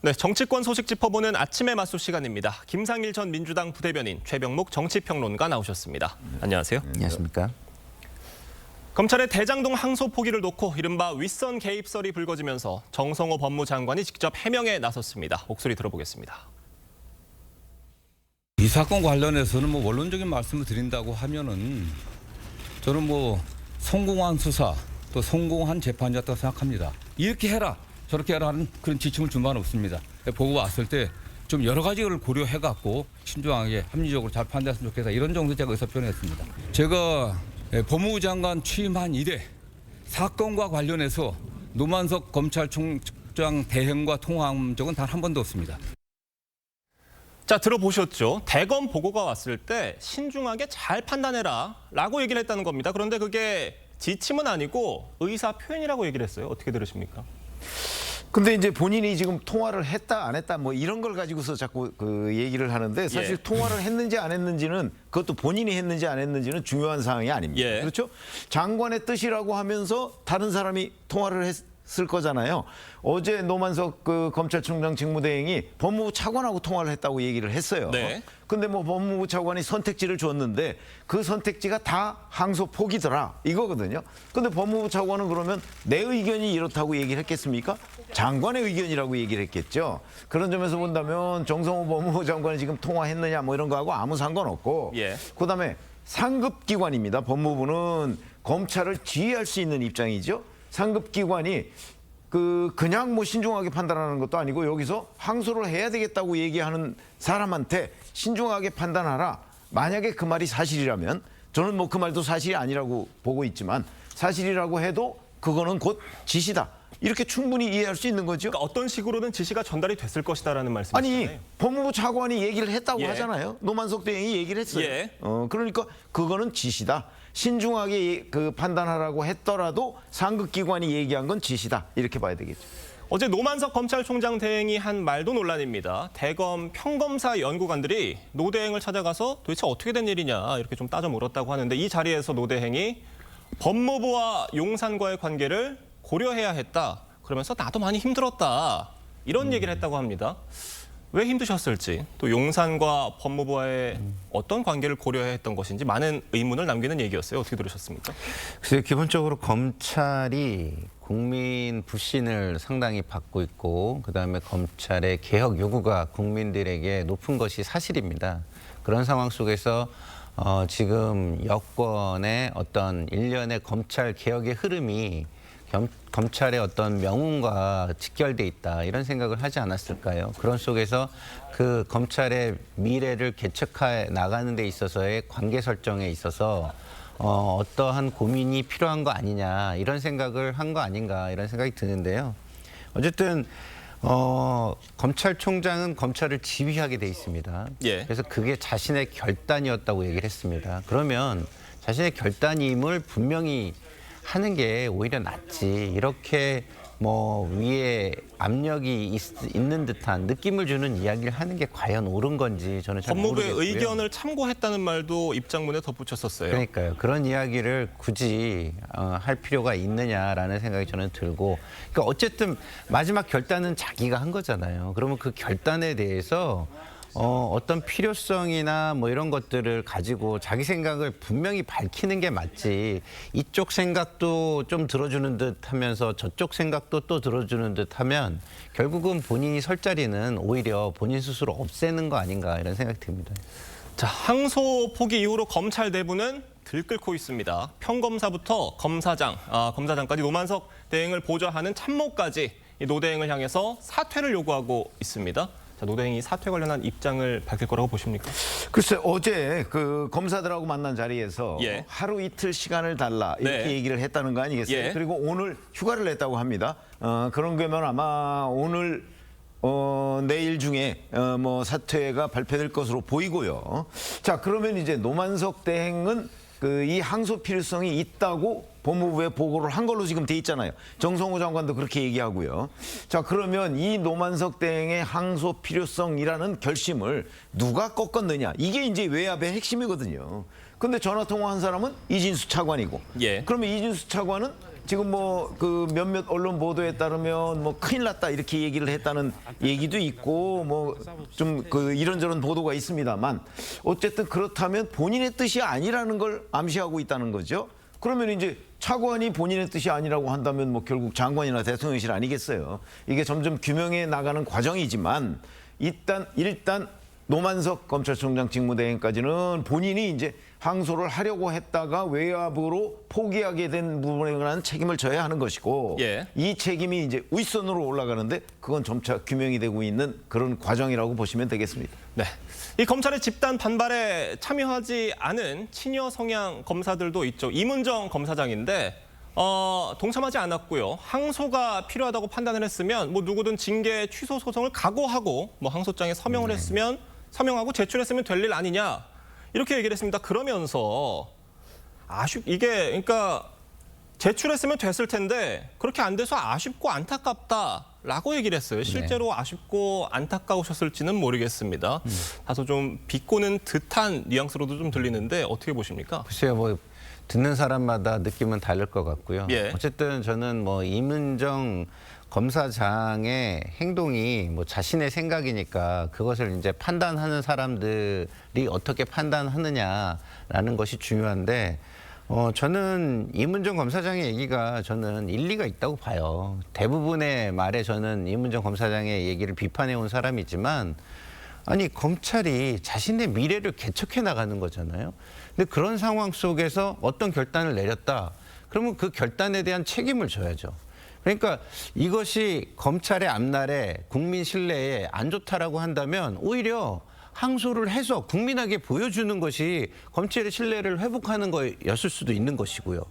네, 정치권 소식 짚어보는 아침의 맞수 시간입니다. 김상일 전 민주당 부대변인, 최병목 정치평론가 나오셨습니다. 안녕하세요. 안녕하십니까. 검찰의 대장동 항소 포기를 놓고 이른바 윗선 개입설이 불거지면서 정성호 법무장관이 직접 해명에 나섰습니다. 목소리 들어보겠습니다. 이 사건 관련해서는 원론적인 말씀을 드린다고 하면은 저는 성공한 수사 또 성공한 재판이었다고 생각합니다. 이렇게 해라 저렇게 해라 하는 그런 지침을 준 바는 없습니다. 보고 왔을 때 좀 여러 가지를 고려해갖고 신중하게 합리적으로 잘 판단했으면 좋겠다 이런 정도 제가 의사 표현했습니다. 제가 법무부 장관 취임한 이래 사건과 관련해서 노만석 검찰총장 대행과 통화한 적은 단 한 번도 없습니다. 자, 들어보셨죠? 대검 보고가 왔을 때 신중하게 잘 판단해라 라고 얘기를 했다는 겁니다. 그런데 그게 지침은 아니고 의사 표현이라고 얘기를 했어요. 어떻게 들으십니까? 근데 이제 본인이 지금 통화를 했다 안 했다 이런 걸 가지고서 자꾸 그 얘기를 하는데 사실 통화를 했는지 안 했는지는 그것도 본인이 했는지 안 했는지는 중요한 사항이 아닙니다. 그렇죠? 장관의 뜻이라고 하면서 다른 사람이 통화를 했을 거잖아요. 어제 노만석 그 검찰총장 직무대행이 법무부 차관하고 통화를 했다고 얘기를 했어요. 네. 근데 법무부 차관이 선택지를 줬는데 그 선택지가 다 항소 포기더라 이거거든요. 근데 법무부 차관은 그러면 내 의견이 이렇다고 얘기를 했겠습니까? 장관의 의견이라고 얘기를 했겠죠. 그런 점에서 본다면 정성호 법무부 장관이 지금 통화했느냐 이런 거하고 아무 상관없고 그다음에 상급기관입니다. 법무부는 검찰을 지휘할 수 있는 입장이죠. 상급기관이 그냥 신중하게 판단하는 것도 아니고 여기서 항소를 해야 되겠다고 얘기하는 사람한테 신중하게 판단하라. 만약에 그 말이 사실이라면 저는 그 말도 사실이 아니라고 보고 있지만 사실이라고 해도 그거는 곧 지시다. 이렇게 충분히 이해할 수 있는 거죠. 그러니까 어떤 식으로는 지시가 전달이 됐을 것이다라는 말씀이시잖아요. 아니 법무부 차관이 얘기를 했다고 하잖아요. 노만석 대행이 얘기를 했어요. 그러니까 그거는 지시다. 신중하게 판단하라고 했더라도 상급기관이 얘기한 건 지시다. 이렇게 봐야 되겠죠. 어제 노만석 검찰총장 대행이 한 말도 논란입니다. 대검 평검사 연구관들이 노 대행을 찾아가서 도대체 어떻게 된 일이냐 이렇게 좀 따져 물었다고 하는데 이 자리에서 노 대행이 법무부와 용산과의 관계를 고려해야 했다. 그러면서 나도 많이 힘들었다. 이런 얘기를 했다고 합니다. 왜 힘드셨을지 또 용산과 법무부와의 어떤 관계를 고려해야 했던 것인지 많은 의문을 남기는 얘기였어요. 어떻게 들으셨습니까? 글쎄요, 기본적으로 검찰이 국민 불신을 상당히 받고 있고 그다음에 검찰의 개혁 요구가 국민들에게 높은 것이 사실입니다. 그런 상황 속에서 지금 여권의 어떤 일련의 검찰 개혁의 흐름이 검찰의 어떤 명운과 직결돼 있다 이런 생각을 하지 않았을까요? 그런 속에서 그 검찰의 미래를 개척해 나가는 데 있어서의 관계 설정에 있어서 어떠한 고민이 필요한 거 아니냐 이런 생각을 한 거 아닌가 이런 생각이 드는데요. 어쨌든 검찰총장은 검찰을 지휘하게 돼 있습니다. 그래서 그게 자신의 결단이었다고 얘기를 했습니다. 그러면 자신의 결단임을 분명히 하는 게 오히려 낫지. 이렇게 위에 압력이 있는 듯한 느낌을 주는 이야기를 하는 게 과연 옳은 건지 저는 잘 모르겠고요. 법무부의 의견을 참고했다는 말도 입장문에 덧붙였었어요. 그러니까요. 그런 이야기를 굳이 할 필요가 있느냐라는 생각이 저는 들고 그러니까 어쨌든 마지막 결단은 자기가 한 거잖아요. 그러면 그 결단에 대해서 어떤 필요성이나 이런 것들을 가지고 자기 생각을 분명히 밝히는 게 맞지. 이쪽 생각도 좀 들어주는 듯 하면서 저쪽 생각도 또 들어주는 듯 하면 결국은 본인이 설 자리는 오히려 본인 스스로 없애는 거 아닌가 이런 생각이 듭니다. 자, 항소 포기 이후로 검찰 내부는 들끓고 있습니다. 평검사부터 검사장까지 노만석 대행을 보좌하는 참모까지 이 노 대행을 향해서 사퇴를 요구하고 있습니다. 자, 노 대행이 사퇴 관련한 입장을 밝힐 거라고 보십니까? 글쎄 어제 그 검사들하고 만난 자리에서 하루 이틀 시간을 달라 이렇게 얘기를 했다는 거 아니겠어요? 그리고 오늘 휴가를 냈다고 합니다. 그런 거면 아마 오늘 내일 중에 사퇴가 발표될 것으로 보이고요. 자, 그러면 이제 노만석 대행은 이 항소 필요성이 있다고 법무부에 보고를 한 걸로 지금 돼 있잖아요. 정성호 장관도 그렇게 얘기하고요. 자, 그러면 이 노만석 대행의 항소 필요성이라는 결심을 누가 꺾었느냐? 이게 이제 외압의 핵심이거든요. 근데 전화 통화한 사람은 이진수 차관이고. 그러면 이진수 차관은 지금 뭐 그 몇몇 언론 보도에 따르면 뭐 큰일 났다 이렇게 얘기를 했다는 얘기도 있고 뭐 좀 그 이런저런 보도가 있습니다만 어쨌든 그렇다면 본인의 뜻이 아니라는 걸 암시하고 있다는 거죠. 그러면 이제 차관이 본인의 뜻이 아니라고 한다면 뭐 결국 장관이나 대통령실 아니겠어요. 이게 점점 규명해 나가는 과정이지만 일단 노만석 검찰총장 직무대행까지는 본인이 이제 항소를 하려고 했다가 외압으로 포기하게 된 부분에 관한 책임을 져야 하는 것이고 예. 이 책임이 이제 윗선으로 올라가는데 그건 점차 규명이 되고 있는 그런 과정이라고 보시면 되겠습니다. 네. 이 검찰의 집단 반발에 참여하지 않은 친여 성향 검사들도 있죠. 이문정 검사장인데 동참하지 않았고요. 항소가 필요하다고 판단을 했으면 뭐 누구든 징계 취소 소송을 각오하고 뭐 항소장에 서명을 했으면 서명하고 제출했으면 될 일 아니냐 이렇게 얘기를 했습니다. 그러면서 이게 그러니까 제출했으면 됐을 텐데 그렇게 안 돼서 아쉽고 안타깝다라고 얘기를 했어요. 실제로 아쉽고 안타까우셨을지는 모르겠습니다. 다소 좀 비꼬는 듯한 뉘앙스로도 좀 들리는데 어떻게 보십니까? 글쎄요, 뭐 듣는 사람마다 느낌은 다를 것 같고요. 예. 어쨌든 저는 뭐 이문정 검사장의 행동이 뭐 자신의 생각이니까 그것을 이제 판단하는 사람들이 어떻게 판단하느냐라는 것이 중요한데 저는 이문정 검사장의 얘기가 저는 일리가 있다고 봐요. 대부분의 말에 저는 이문정 검사장의 얘기를 비판해 온 사람이지만 아니 검찰이 자신의 미래를 개척해 나가는 거잖아요. 근데 그런 상황 속에서 어떤 결단을 내렸다. 그러면 그 결단에 대한 책임을 져야죠. 그러니까 이것이 검찰의 앞날에 국민 신뢰에 안 좋다라고 한다면 오히려 항소를 해서 국민에게 보여주는 것이 검찰의 신뢰를 회복하는 거였을 수도 있는 것이고요.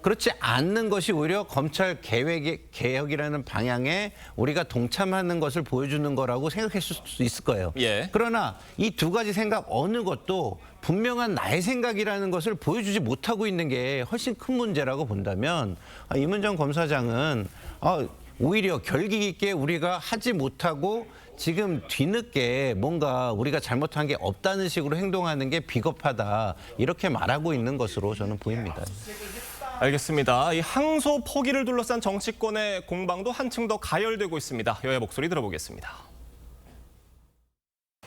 그렇지 않는 것이 오히려 검찰 개혁이라는 방향에 우리가 동참하는 것을 보여주는 거라고 생각했을 수도 있을 거예요. 예. 그러나 이 두 가지 생각 어느 것도 분명한 나의 생각이라는 것을 보여주지 못하고 있는 게 훨씬 큰 문제라고 본다면 이문정 검사장은 오히려 결기 있게 우리가 하지 못하고 지금 뒤늦게 뭔가 우리가 잘못한 게 없다는 식으로 행동하는 게 비겁하다 이렇게 말하고 있는 것으로 저는 보입니다. 알겠습니다. 이 항소 포기를 둘러싼 정치권의 공방도 한층 더 가열되고 있습니다. 여야 목소리 들어보겠습니다.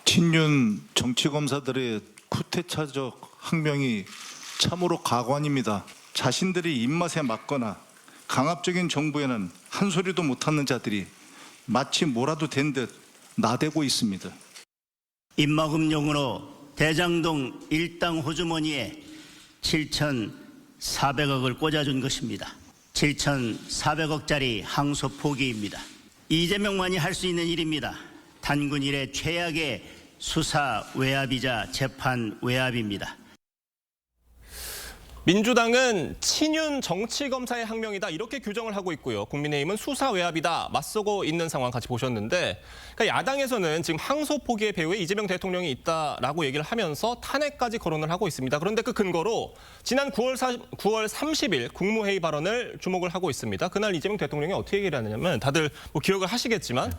친윤 정치검사들의 쿠데타적 항명이 참으로 가관입니다. 자신들이 입맛에 맞거나 강압적인 정부에는 한 소리도 못하는 자들이 마치 뭐라도 된 듯 나대고 있습니다. 입막음용으로 대장동 일당 호주머니에 7,400억을 꽂아준 것입니다. 7,400억짜리 항소 포기입니다. 이재명만이 할 수 있는 일입니다. 단군 이래 최악의 수사 외압이자 재판 외압입니다. 민주당은 친윤 정치검사의 항명이다 이렇게 규정을 하고 있고요. 국민의힘은 수사 외압이다 맞서고 있는 상황 같이 보셨는데 그러니까 야당에서는 지금 항소 포기의 배후에 이재명 대통령이 있다라고 얘기를 하면서 탄핵까지 거론을 하고 있습니다. 그런데 그 근거로 지난 9월 30일 국무회의 발언을 주목을 하고 있습니다. 그날 이재명 대통령이 어떻게 얘기를 하냐면 다들 뭐 기억을 하시겠지만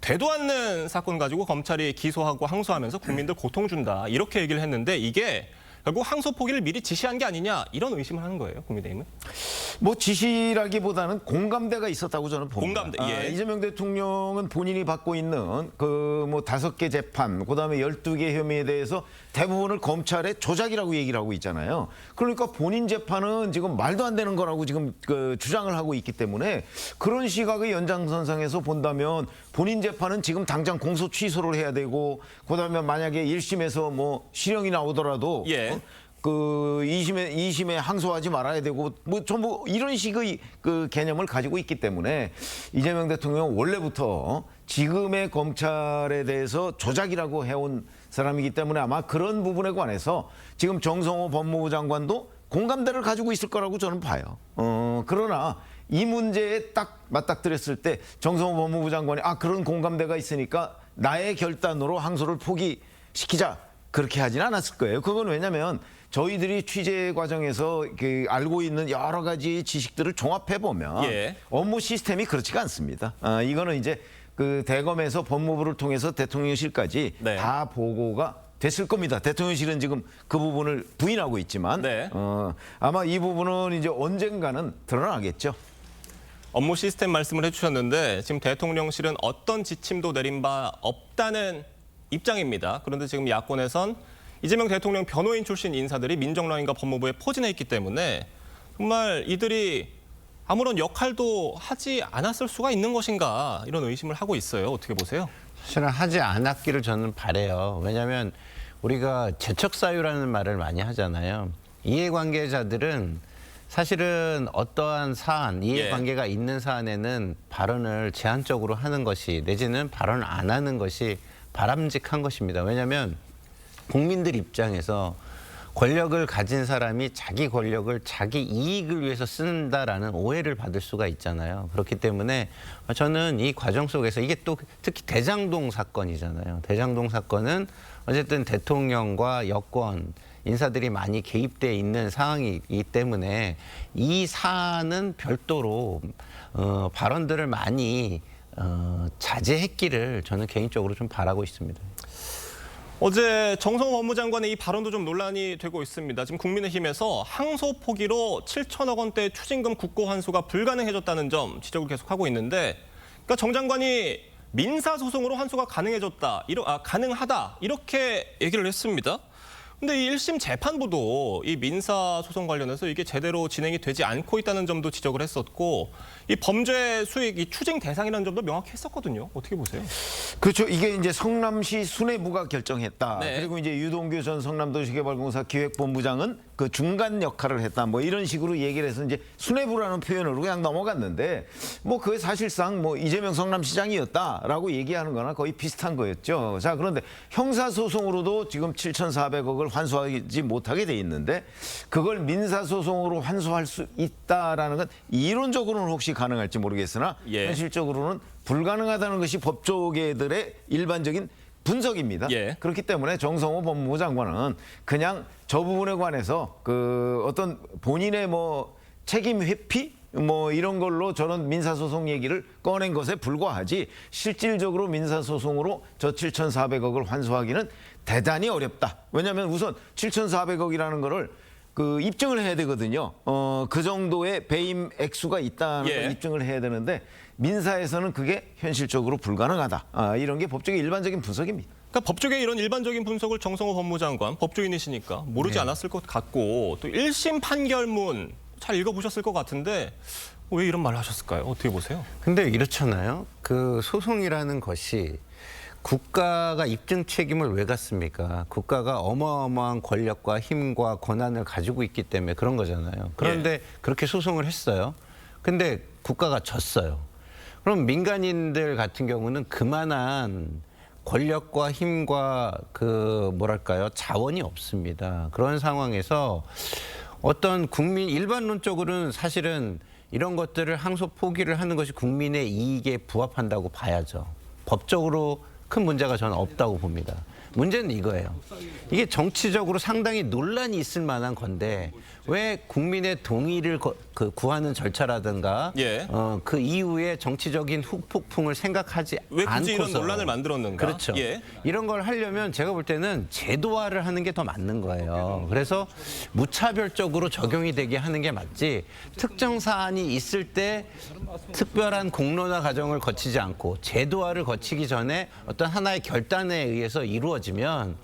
되도 않는 사건 가지고 검찰이 기소하고 항소하면서 국민들 고통 준다 이렇게 얘기를 했는데 이게 결국 항소 포기를 미리 지시한 게 아니냐 이런 의심을 하는 거예요. 국민의힘은. 뭐 지시라기보다는 공감대가 있었다고 저는 봅니다. 공감대, 예. 이재명 대통령은 본인이 받고 있는 그 뭐 5개 재판, 그다음에 12개 혐의에 대해서 대부분을 검찰의 조작이라고 얘기를 하고 있잖아요. 그러니까 본인 재판은 지금 말도 안 되는 거라고 지금 그 주장을 하고 있기 때문에 그런 시각의 연장선상에서 본다면 본인 재판은 지금 당장 공소 취소를 해야 되고 그다음에 만약에 1심에서 뭐 실형이 나오더라도 예. 그 2심에 항소하지 말아야 되고 뭐 전부 이런 식의 그 개념을 가지고 있기 때문에 이재명 대통령 원래부터 지금의 검찰에 대해서 조작이라고 해온 사람이기 때문에 아마 그런 부분에 관해서 지금 정성호 법무부 장관도 공감대를 가지고 있을 거라고 저는 봐요. 그러나 이 문제에 딱 맞닥뜨렸을 때 정성호 법무부 장관이 그런 공감대가 있으니까 나의 결단으로 항소를 포기시키자. 그렇게 하진 않았을 거예요. 그건 왜냐하면 저희들이 취재 과정에서 알고 있는 여러 가지 지식들을 종합해 보면 예. 업무 시스템이 그렇지가 않습니다. 이거는 이제 그 대검에서 법무부를 통해서 대통령실까지 네. 다 보고가 됐을 겁니다. 대통령실은 지금 그 부분을 부인하고 있지만 네. 아마 이 부분은 이제 언젠가는 드러나겠죠. 업무 시스템 말씀을 해주셨는데 지금 대통령실은 어떤 지침도 내린 바 없다는 입장입니다. 그런데 지금 야권에선 이재명 대통령 변호인 출신 인사들이 민정라인과 법무부에 포진해 있기 때문에 정말 이들이 아무런 역할도 하지 않았을 수가 있는 것인가 이런 의심을 하고 있어요. 어떻게 보세요? 사실은 하지 않았기를 저는 바라요. 왜냐하면 우리가 재척사유라는 말을 많이 하잖아요. 이해관계자들은 사실은 어떠한 사안, 이해관계가 있는 사안에는 발언을 제한적으로 하는 것이 내지는 발언을 안 하는 것이 바람직한 것입니다. 왜냐하면 국민들 입장에서 권력을 가진 사람이 자기 권력을 자기 이익을 위해서 쓴다라는 오해를 받을 수가 있잖아요. 그렇기 때문에 저는 이 과정 속에서 이게 또 특히 대장동 사건이잖아요. 대장동 사건은 어쨌든 대통령과 여권 인사들이 많이 개입돼 있는 상황이기 때문에 이 사안은 별도로 발언들을 많이 자제했기를 저는 개인적으로 좀 바라고 있습니다. 어제 정성호 법무장관의 이 발언도 좀 논란이 되고 있습니다. 지금 국민의힘에서 항소 포기로 7천억 원대 추징금 국고 환수가 불가능해졌다는 점 지적을 계속하고 있는데, 그러니까 정 장관이 민사소송으로 환수가 가능하다 이렇게 얘기를 했습니다. 근데 이 1심 재판부도 이 민사소송 관련해서 이게 제대로 진행이 되지 않고 있다는 점도 지적을 했었고, 이 범죄 수익, 이 추징 대상이라는 점도 명확히 했었거든요. 어떻게 보세요? 그렇죠. 이게 이제 성남시 수뇌부가 결정했다. 네. 그리고 이제 유동규 전 성남도시개발공사 기획본부장은 그 중간 역할을 했다. 뭐 이런 식으로 얘기를 해서 이제 수뇌부라는 표현으로 그냥 넘어갔는데, 뭐 그게 사실상 뭐 이재명 성남시장이었다라고 얘기하는 거나 거의 비슷한 거였죠. 자, 그런데 형사소송으로도 지금 7,400억을 환수하지 못하게 돼 있는데, 그걸 민사소송으로 환수할 수 있다라는 건 이론적으로는 혹시 가능할지 모르겠으나 예. 현실적으로는 불가능하다는 것이 법조계들의 일반적인 분석입니다. 예. 그렇기 때문에 정성호 법무부 장관은 그냥 저 부분에 관해서 그 어떤 본인의 뭐 책임 회피 뭐 이런 걸로 저는 민사소송 얘기를 꺼낸 것에 불과하지, 실질적으로 민사소송으로 저 7,400억을 환수하기는 대단히 어렵다. 왜냐하면 우선 7,400억이라는 거를 그 입증을 해야 되거든요. 그 정도의 배임 액수가 있다는 예. 걸 입증을 해야 되는데 민사에서는 그게 현실적으로 불가능하다. 이런 게 법적인 일반적인 분석입니다. 그러니까 법조계의 이런 일반적인 분석을 정성호 법무장관, 법조인이시니까 모르지 않았을 것 같고, 또 1심 판결문 잘 읽어보셨을 것 같은데 왜 이런 말을 하셨을까요? 어떻게 보세요? 근데 이렇잖아요. 그 소송이라는 것이 국가가 입증 책임을 왜 갖습니까? 국가가 어마어마한 권력과 힘과 권한을 가지고 있기 때문에 그런 거잖아요. 그런데 그렇게 소송을 했어요. 근데 국가가 졌어요. 그럼 민간인들 같은 경우는 그만한 권력과 힘과 그 뭐랄까요, 자원이 없습니다. 그런 상황에서 어떤 국민 일반론적으로는 사실은 이런 것들을 항소 포기를 하는 것이 국민의 이익에 부합한다고 봐야죠. 법적으로 큰 문제가 저는 없다고 봅니다. 문제는 이거예요. 이게 정치적으로 상당히 논란이 있을 만한 건데 왜 국민의 동의를 구하는 절차라든가 예. 그 이후에 정치적인 후폭풍을 생각하지 왜 않고서 굳이 이런 논란을 만들었는가? 그렇죠. 예. 이런 걸 하려면 제가 볼 때는 제도화를 하는 게 더 맞는 거예요. 그래서 무차별적으로 적용이 되게 하는 게 맞지, 특정 사안이 있을 때 특별한 공론화 과정을 거치지 않고 제도화를 거치기 전에 어떤 하나의 결단에 의해서 이루어지면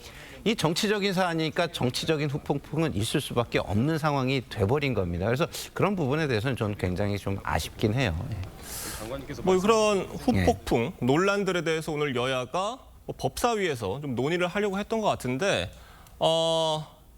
이 정치적인 사안이니까 정치적인 후폭풍은 있을 수밖에 없는 상황이 돼버린 겁니다. 그래서 그런 부분에 대해서는 저는 굉장히 좀 아쉽긴 해요. 뭐 그런 후폭풍, 논란들에 대해서 오늘 여야가 뭐 법사위에서 좀 논의를 하려고 했던 것 같은데,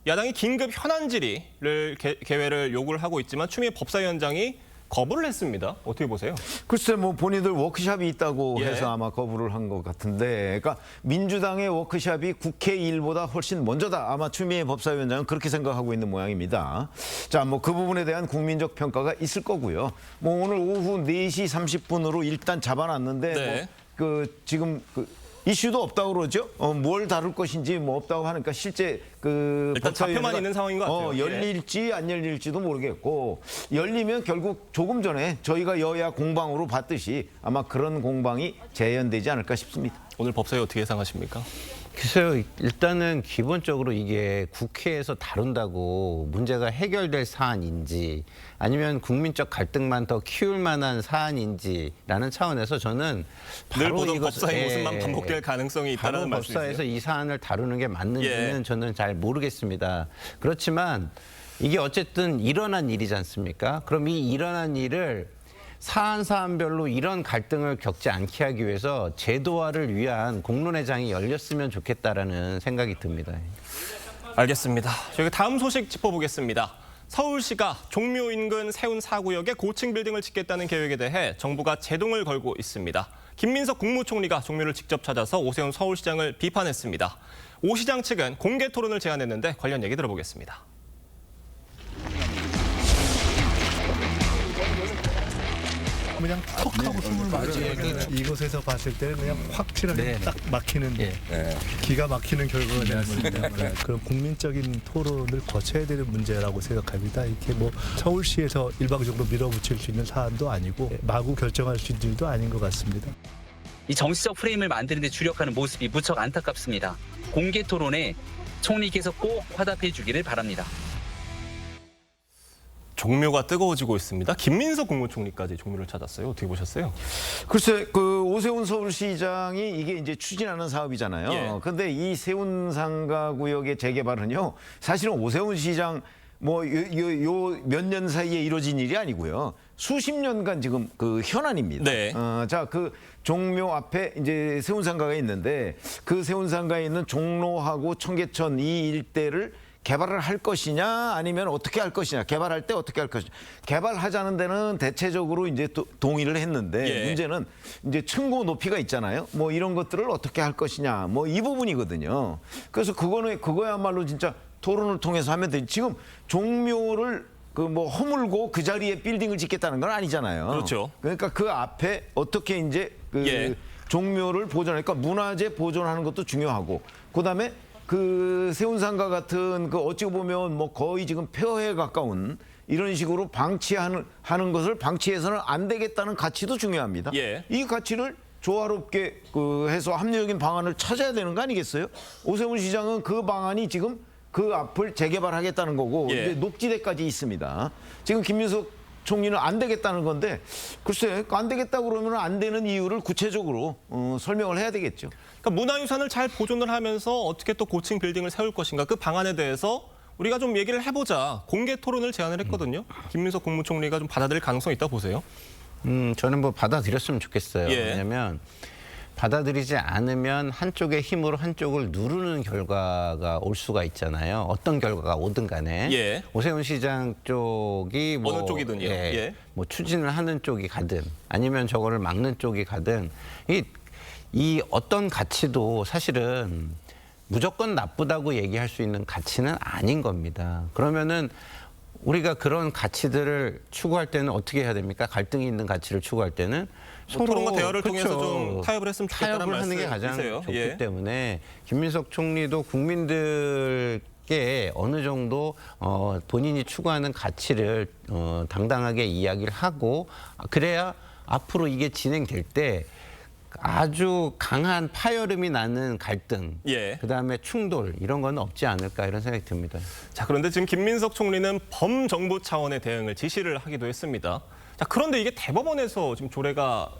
야당이 긴급 현안 질의를 개회를 요구를 하고 있지만 추미애 법사위원장이 거부를 했습니다. 어떻게 보세요? 글쎄 뭐 본인들 워크숍이 있다고 예. 해서 아마 거부를 한 것 같은데, 그러니까 민주당의 워크숍이 국회 일보다 훨씬 먼저다. 아마 추미애 법사위원장은 그렇게 생각하고 있는 모양입니다. 자, 뭐 그 부분에 대한 국민적 평가가 있을 거고요. 뭐 오늘 오후 4시 30분으로 일단 잡아놨는데 네. 뭐 그 지금 이슈도 없다고 그러죠. 뭘 다룰 것인지 뭐 없다고 하니까 실제 그 일단 잡혀만 법사위원회가 있는 상황인 것 같아요. 예. 열릴지 안 열릴지도 모르겠고, 열리면 결국 조금 전에 저희가 여야 공방으로 봤듯이 아마 그런 공방이 재현되지 않을까 싶습니다. 오늘 법사위 어떻게 예상하십니까? 글쎄요, 일단은 기본적으로 이게 국회에서 다룬다고 문제가 해결될 사안인지 아니면 국민적 갈등만 더 키울 만한 사안인지라는 차원에서 저는 늘 바로 보던 이것- 법사위 예, 모습만 반복될 가능성이 바로 있다는 말씀이세요? 법사에서 이 사안을 다루는 게 맞는지는 예. 저는 잘 모르겠습니다. 그렇지만 이게 어쨌든 일어난 일이지 않습니까? 그럼 이 일어난 일을 사안별로 이런 갈등을 겪지 않게 하기 위해서 제도화를 위한 공론회장이 열렸으면 좋겠다라는 생각이 듭니다. 알겠습니다. 저희가 다음 소식 짚어보겠습니다. 서울시가 종묘 인근 세운 4구역에 고층 빌딩을 짓겠다는 계획에 대해 정부가 제동을 걸고 있습니다. 김민석 국무총리가 종묘를 직접 찾아서 오세훈 서울시장을 비판했습니다. 오 시장 측은 공개 토론을 제안했는데 관련 얘기 들어보겠습니다. 그냥 턱 하고 숨을 맞으면 이곳에서 봤을 때는 그냥 확실하게 딱 막히는 기가 막히는 결과가 되었습니다. 그런 국민적인 토론을 거쳐야 되는 문제라고 생각합니다. 이렇게 뭐 서울시에서 일방적으로 밀어붙일 수 있는 사안도 아니고 마구 결정할 수 있는 일도 아닌 것 같습니다. 이 정치적 프레임을 만드는 데 주력하는 모습이 무척 안타깝습니다. 공개 토론에 총리께서 꼭 화답해 주기를 바랍니다. 종묘가 뜨거워지고 있습니다. 김민석 국무총리까지 종묘를 찾았어요. 어떻게 보셨어요? 글쎄, 그 오세훈 서울시장이 이게 이제 추진하는 사업이잖아요. 예. 근데 이 세운 상가구역의 재개발은요, 사실은 오세훈 시장 뭐 요 몇 년 사이에 이루어진 일이 아니고요. 수십 년간 지금 그 현안입니다. 네. 자, 그 종묘 앞에 이제 세운 상가가 있는데 그 세운 상가에 있는 종로하고 청계천 이 일대를 개발을 할 것이냐 아니면 어떻게 할 것이냐, 개발할 때 어떻게 할 것이냐. 개발하자는 데는 대체적으로 이제 또 동의를 했는데 예. 문제는 이제 층고 높이가 있잖아요. 뭐 이런 것들을 어떻게 할 것이냐, 뭐 이 부분이거든요. 그래서 그거야말로 진짜 토론을 통해서 하면 되지. 지금 종묘를 그 뭐 허물고 그 자리에 빌딩을 짓겠다는 건 아니잖아요. 그렇죠. 그러니까 그 앞에 어떻게 이제 그 예. 종묘를 보존하니까 문화재 보존하는 것도 중요하고, 그다음에 그 세운상가 같은 그 어찌 보면 뭐 거의 지금 폐허에 가까운 이런 식으로 방치하는 것을 방치해서는 안 되겠다는 가치도 중요합니다. 예. 이 가치를 조화롭게 그 해서 합리적인 방안을 찾아야 되는 거 아니겠어요? 오세훈 시장은 그 방안이 지금 그 앞을 재개발하겠다는 거고 예. 이제 녹지대까지 있습니다. 지금 김민석 총리는 안 되겠다는 건데, 글쎄 안 되겠다 그러면 안 되는 이유를 구체적으로 설명을 해야 되겠죠. 그러니까 문화유산을 잘 보존을 하면서 어떻게 또 고층 빌딩을 세울 것인가, 그 방안에 대해서 우리가 좀 얘기를 해보자, 공개 토론을 제안을 했거든요. 김민석 국무총리가 좀 받아들일 가능성이 있다고 보세요? 저는 뭐 받아들였으면 좋겠어요. 예. 왜냐하면 받아들이지 않으면 한쪽의 힘으로 한쪽을 누르는 결과가 올 수가 있잖아요. 어떤 결과가 오든 간에 예. 오세훈 시장 쪽이 뭐 어느 쪽이든요. 예. 뭐 추진을 하는 쪽이 가든 아니면 저거를 막는 쪽이 가든 이 어떤 가치도 사실은 무조건 나쁘다고 얘기할 수 있는 가치는 아닌 겁니다. 그러면은 우리가 그런 가치들을 추구할 때는 어떻게 해야 됩니까? 갈등이 있는 가치를 추구할 때는 뭐 토론과 대화를 그렇죠. 통해서 좀 타협을 했으면 좋겠다는 타협을 하는 게 가장 말씀이세요? 좋기 예. 때문에 김민석 총리도 국민들께 어느 정도 본인이 추구하는 가치를 당당하게 이야기를 하고, 그래야 앞으로 이게 진행될 때 아주 강한 파열음이 나는 갈등, 예. 그다음에 충돌 이런 건 없지 않을까 이런 생각이 듭니다. 자, 그런데 지금 김민석 총리는 범정부 차원의 대응을 지시를 하기도 했습니다. 자, 그런데 이게 대법원에서 지금 조례가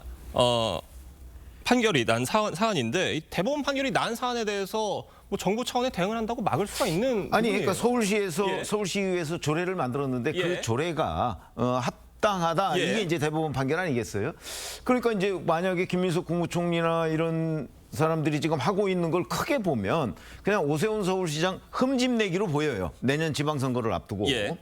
판결이 난 사안인데, 이 대법원 판결이 난 사안에 대해서 뭐 정부 차원의 대응을 한다고 막을 수가 있는 아니 부분이에요. 그러니까 서울시에서 예. 서울시의회에서 조례를 만들었는데 예. 그 조례가 합당하다, 예. 이게 이제 대법원 판결 아니겠어요? 그러니까 이제 만약에 김민석 국무총리나 이런 사람들이 지금 하고 있는 걸 크게 보면 그냥 오세훈 서울시장 흠집내기로 보여요. 내년 지방선거를 앞두고. 예.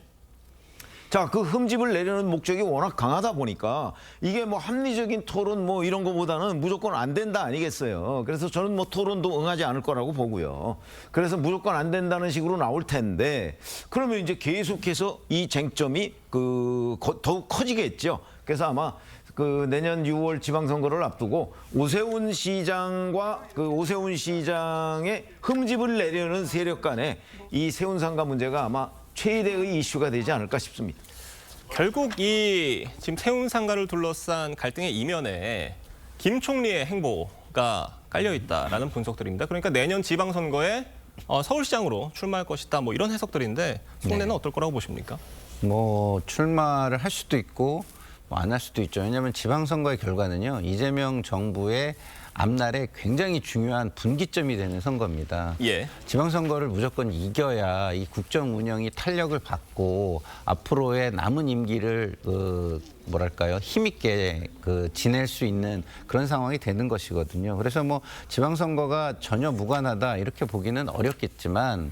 자, 그 흠집을 내려는 목적이 워낙 강하다 보니까 이게 뭐 합리적인 토론 뭐 이런 거보다는 무조건 안 된다 아니겠어요. 그래서 저는 뭐 토론도 응하지 않을 거라고 보고요. 그래서 무조건 안 된다는 식으로 나올 텐데, 그러면 이제 계속해서 이 쟁점이 더욱 커지겠죠. 그래서 아마 그 내년 6월 지방선거를 앞두고 오세훈 시장과 그 오세훈 시장의 흠집을 내려는 세력 간의 이 세운상가 문제가 아마 최대의 이슈가 되지 않을까 싶습니다. 결국 이 지금 세운상가를 둘러싼 갈등의 이면에 김 총리의 행보가 깔려 있다라는 분석들입니다. 그러니까 내년 지방선거에 서울시장으로 출마할 것이다. 뭐 이런 해석들인데 속내는 어떨 거라고 보십니까? 뭐 출마를 할 수도 있고 안 할 수도 있죠. 왜냐하면 지방선거의 결과는요. 이재명 정부의 앞날에 굉장히 중요한 분기점이 되는 선거입니다. 예. 지방선거를 무조건 이겨야 이 국정 운영이 탄력을 받고 앞으로의 남은 임기를 뭐랄까요 힘있게 지낼 수 있는 그런 상황이 되는 것이거든요. 그래서 뭐 지방선거가 전혀 무관하다 이렇게 보기는 어렵겠지만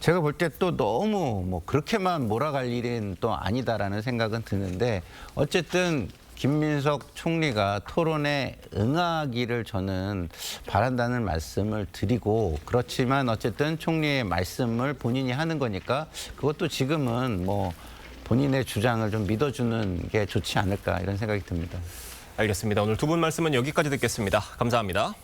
제가 볼 때 또 너무 뭐 그렇게만 몰아갈 일은 또 아니다라는 생각은 드는데 어쨌든 김민석 총리가 토론에 응하기를 저는 바란다는 말씀을 드리고 그렇지만 어쨌든 총리의 말씀을 본인이 하는 거니까 그것도 지금은 뭐 본인의 주장을 좀 믿어주는 게 좋지 않을까 이런 생각이 듭니다. 알겠습니다. 오늘 두 분 말씀은 여기까지 듣겠습니다. 감사합니다.